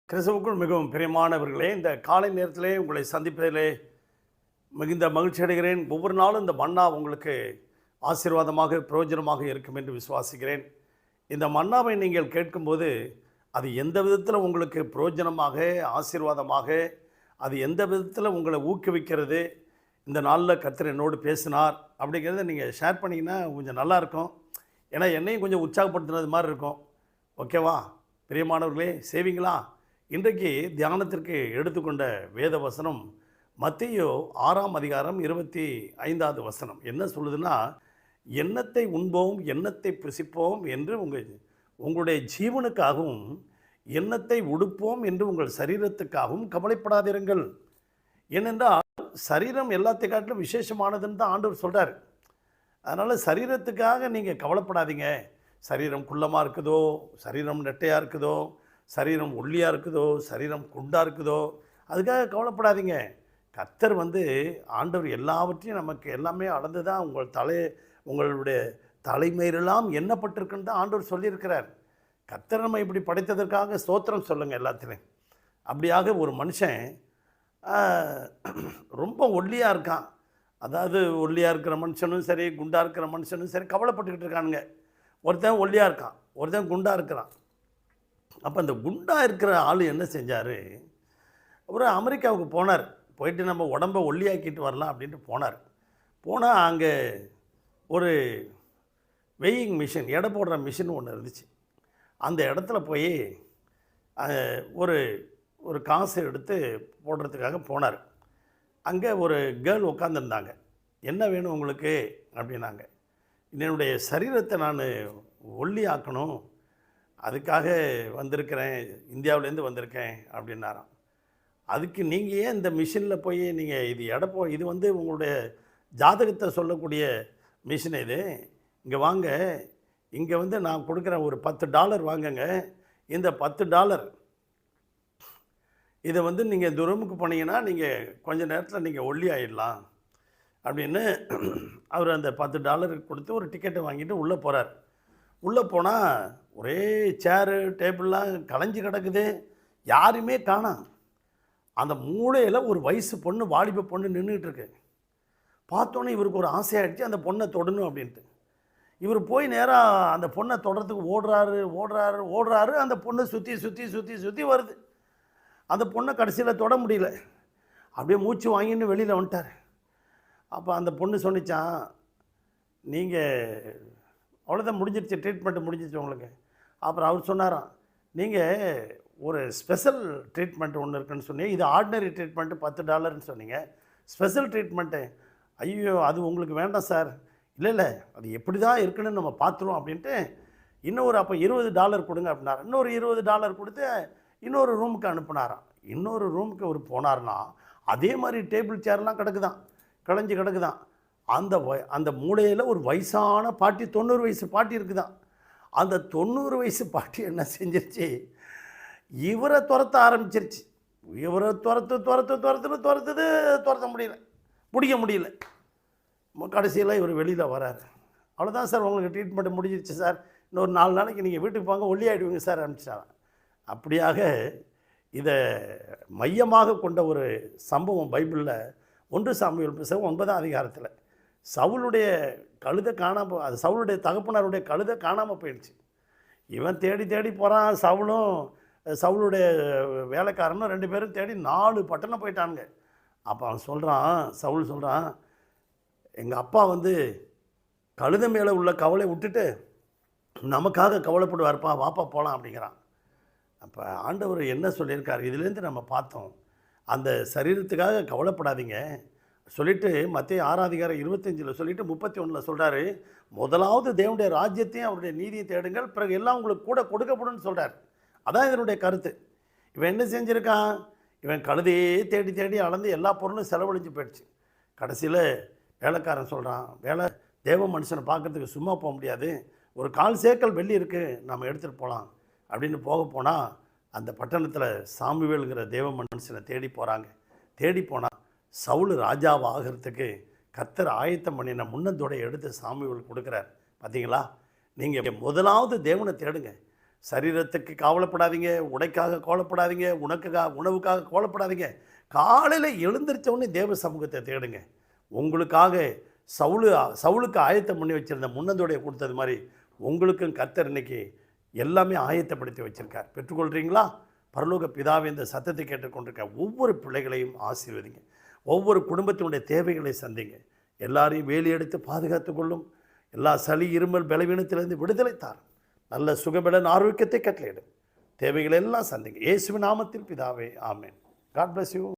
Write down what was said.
கிறிஸ்துவுக்குள் மிகவும் பிரியமானவர்களே, இந்த காலை நேரத்திலே உங்களை சந்திப்பதிலே மிகுந்த மகிழ்ச்சி அடைகிறேன். ஒவ்வொரு நாளும் இந்த மன்னா உங்களுக்கு ஆசீர்வாதமாக பிரயோஜனமாக இருக்கும் என்று விசுவாசிக்கிறேன். இந்த மன்னாவை நீங்கள் கேட்கும்போது அது எந்த விதத்தில் உங்களுக்கு பிரயோஜனமாக ஆசீர்வாதமாக அது எந்த விதத்தில் உங்களை ஊக்குவிக்கிறது, இந்த நாளில் கர்த்தர் என்னோடு பேசினார் அப்படிங்கிறத நீங்கள் ஷேர் பண்ணிங்கன்னா கொஞ்சம் நல்லாயிருக்கும். ஏன்னா என்னையும் கொஞ்சம் உற்சாகப்படுத்துனது மாதிரி இருக்கும். ஓகேவா பிரியமானவர்களே, செய்வீங்களா? இன்றைக்கு தியானத்திற்கு எடுத்துக்கொண்ட வேத வசனம் மத்தேயு 6ஆம் அதிகாரம் 25வது வசனம். என்ன சொல்லுதுன்னா, எண்ணத்தை உண்போம் எண்ணத்தை புசிப்போம் என்று உங்களுடைய ஜீவனுக்காகவும் எண்ணத்தை உடுப்போம் என்று உங்கள் சரீரத்துக்காகவும் கவலைப்படாதிருங்கள். ஏனென்றால் சரீரம் எல்லாத்தை காட்டிலும் விசேஷமானதுன்னு தான் ஆண்டவர் சொல்கிறார். அதனால் சரீரத்துக்காக நீங்கள் கவலைப்படாதீங்க. சரீரம் குள்ளமாக இருக்குதோ, சரீரம் நெட்டையாக இருக்குதோ, சரீரம் ஒல்லியாக இருக்குதோ, சரீரம் குண்டாக இருக்குதோ, அதுக்காக கவலைப்படாதீங்க. கர்த்தர் ஆண்டவர் எல்லாவற்றையும் நமக்கு எல்லாமே அளந்து தான் உங்களுடைய தலைமையிலெல்லாம் எண்ணப்பட்டிருக்குன்னு தான் ஆண்டவர் சொல்லியிருக்கிறார். கர்த்தர் நம்ம இப்படி படைத்ததற்காக ஸ்தோத்திரம் சொல்லுங்கள் எல்லாத்துலேயும். அப்படியாக ஒரு மனுஷன் ரொம்ப ஒல்லியாக இருக்கான். அதாவது ஒல்லியாக இருக்கிற மனுஷனும் சரி, குண்டாக இருக்கிற மனுஷனும் சரி கவலைப்பட்டுக்கிட்டு இருக்கானுங்க. ஒருத்தன் ஒல்லியாக இருக்கான், ஒருத்தன் குண்டாக இருக்கிறான். அப்போ அந்த குண்டாக இருக்கிற ஆள் என்ன செஞ்சார், ஒரு அமெரிக்காவுக்கு போனார். போயிட்டு நம்ம உடம்பை ஒல்லியாக்கிட்டு வரலாம் அப்படின்ட்டு போனால் அங்கே ஒரு வெயிங் மிஷின், எடை போடுற மிஷின் ஒன்று இருந்துச்சு. அந்த இடத்துல போய் ஒரு ஒரு காசு எடுத்து போடுறதுக்காக போனார். அங்கே ஒரு கேர்ள் உட்காந்துருந்தாங்க. என்ன வேணும் உங்களுக்கு அப்படின்னாங்க. என்னுடைய சரீரத்தை நான் ஒல்லி ஆக்கணும், அதுக்காக வந்திருக்கிறேன், இந்தியாவிலேருந்து வந்திருக்கேன் அப்படின்னாராம். அதுக்கு நீங்கள் ஏன் இந்த மிஷினில் போய் நீங்கள் இது உங்களுடைய ஜாதகத்தை சொல்லக்கூடிய மிஷின் இது, இங்கே வாங்க, இங்கே நான் கொடுக்குறேன், ஒரு $10 வாங்குங்க. இந்த $10 இதை நீங்கள் இந்த ரூமுக்கு போனீங்கன்னா நீங்கள் கொஞ்சம் நேரத்தில் நீங்கள் ஒல்லி ஆகிடலாம் அப்படின்னு அவர் அந்த $10 கொடுத்து ஒரு டிக்கெட்டை வாங்கிட்டு உள்ளே போகிறார். உள்ளே போனால் ஒரே சேரு டேபிள்லாம் கலைஞ்சி கிடக்குது, யாருமே காணோம். அந்த மூலையில் ஒரு வயசு பொண்ணு, வாலிப பொண்ணு நின்றுட்டுருக்கு. பார்த்தோன்னே இவருக்கு ஒரு ஆசையாகிடுச்சு அந்த பொண்ணை தொடணும் அப்படின்ட்டு. இவர் போய் நேராக அந்த பொண்ணை தொடறதுக்கு ஓடுறாரு. அந்த பொண்ணு சுற்றி வருது. அந்த பொண்ணை கடைசியில் தொட முடியல. அப்படியே மூச்சு வாங்கின்னு வெளியில் வந்துட்டார். அப்போ அந்த பொண்ணு சொன்னிச்சான், நீங்கள் அவ்வளோதான், முடிஞ்சிருச்சு, ட்ரீட்மெண்ட்டு முடிஞ்சிருச்சு உங்களுக்கு. அப்புறம் அவர் சொன்னாராம், நீங்கள் ஒரு ஸ்பெஷல் ட்ரீட்மெண்ட் ஒன்று இருக்குன்னு சொன்னீங்க, இது ஆர்டினரி ட்ரீட்மெண்ட்டு $10ன்னு சொன்னீங்க, ஸ்பெஷல் ட்ரீட்மெண்ட்டு ஐயோ அது உங்களுக்கு வேண்டாம் சார். இல்லை அது எப்படி தான் இருக்குன்னு நம்ம பார்த்துருவோம் அப்படின்ட்டு அப்போ $20 கொடுங்க அப்படின்னார். இன்னொரு $20 கொடுத்து இன்னொரு ரூமுக்கு அனுப்புனாராம். இன்னொரு ரூமுக்கு அவர் போனார்னா அதே மாதிரி டேபிள் சேர்லாம் களைஞ்சி கிடக்குதான். அந்த மூலையில் ஒரு வயசான பாட்டி, 90 வயசு பாட்டி இருக்குதான். அந்த 90 வயசு பாட்டி என்ன செஞ்சிருச்சு, இவரை துரத்த ஆரம்பிச்சிருச்சு. இவரை துரத்த முடியல, பிடிக்க முடியல. கடைசியில் இவர் வெளியில் வராரு. அவ்வளோதான் சார், உங்களுக்கு ட்ரீட்மெண்ட் முடிஞ்சிருச்சு சார், இன்னொரு 4 நாளைக்கு நீங்கள் வீட்டுக்கு போங்க, ஒல்லி ஆகிடுவீங்க சார் அனுப்பிச்சிட்டாங்க. அப்படியாக இதை மையமாக கொண்ட ஒரு சம்பவம் பைபிளில் 1 சாமுவேல் புத்தகம் 9ஆம் அதிகாரத்தில் சவுளுடைய கழுதை காணாமல், அது சவுளுடைய தகப்பனாருடைய கழுதை காணாமல் போயிடுச்சு. இவன் தேடி போகிறான். சவுளுடைய வேலைக்காரனும் 2 பேரும் தேடி 4 பட்டணம் போயிட்டானுங்க. அப்போ அவன் சவுல் சொல்கிறான், எங்கள் அப்பா கழுதை மேலே உள்ள கவலை விட்டுட்டு நமக்காக கவலைப்படுவார்ப்பா, வாப்பா போகலாம் அப்படிங்கிறான். அப்போ ஆண்டவர் என்ன சொல்லியிருக்கார் இதுலேருந்து நம்ம பார்த்தோம். அந்த சரீரத்துக்காக கவலைப்படாதீங்க சொல்லிவிட்டு மத்தேயு 6ஆம் அதிகாரம் 25 சொல்லிவிட்டு 31 சொல்கிறாரு, முதலாவது தேவனுடைய ராஜ்யத்தையும் அவருடைய நீதியை தேடுங்கள், பிறகு எல்லாம் உங்களுக்கு கூட கொடுக்கப்படும்னு சொல்கிறார். அதான் இதனுடைய கருத்து. இவன் என்ன செஞ்சுருக்கான், இவன் கழுதையே தேடி அளந்து எல்லா பொருளும் செலவழிஞ்சு போயிடுச்சு. கடைசியில் வேலைக்காரன் சொல்கிறான், தேவ மனுஷனை பார்க்குறதுக்கு சும்மா போக முடியாது, ஒரு 1/4 சேக்கல் வெள்ளி இருக்குது, நம்ம எடுத்துகிட்டு போகலாம் அப்படின்னு போனால் அந்த பட்டணத்தில் சாமுவேலுங்கிற தேவ மனுஷனை தேடி போனால் சவுல் ராஜாவாகிறதுக்கு கர்த்தர் ஆயத்தம் பண்ணின முன்னந்தோடைய எடுத்து சாமுவேல் கொடுக்குறார். பார்த்தீங்களா, நீங்கள் முதலாவது தேவனை தேடுங்க, சரீரத்துக்கு கவலைப்படாதீங்க, உடைக்காக கவலைப்படாதீங்க, உணவுக்காக கவலைப்படாதீங்க. காலையில் எழுந்திரிச்ச உடனே தேவ சமூகத்தை தேடுங்க. உங்களுக்காக சவுலுக்கு ஆயத்தம் பண்ணி வச்சுருந்த முன்னந்தோடைய கொடுத்தது மாதிரி உங்களுக்கும் கர்த்தர் இன்னைக்கு எல்லாமே ஆயத்தப்படுத்தி வச்சுருக்கார். பெற்றுக்கொள்கிறீங்களா? பரலோக பிதாவே, இந்த சத்தத்தை கேட்டுக்கொண்டிருக்க ஒவ்வொரு பிள்ளைகளையும் ஆசீர்வதிங்க. ஒவ்வொரு குடும்பத்தினுடைய தேவைகளை சந்திங்க. எல்லாரையும் வேலி எடுத்து பாதுகாத்து கொள்ளும். எல்லா சளி, இருமல், பலவீனத்திலிருந்து விடுதலை தாரும். நல்ல சுகபலன், ஆரோக்கியத்தை கட்டளையிடும். தேவைகளை எல்லாம் சந்திங்க. இயேசுவின் நாமத்தில் பிதாவே, ஆமென். God bless you.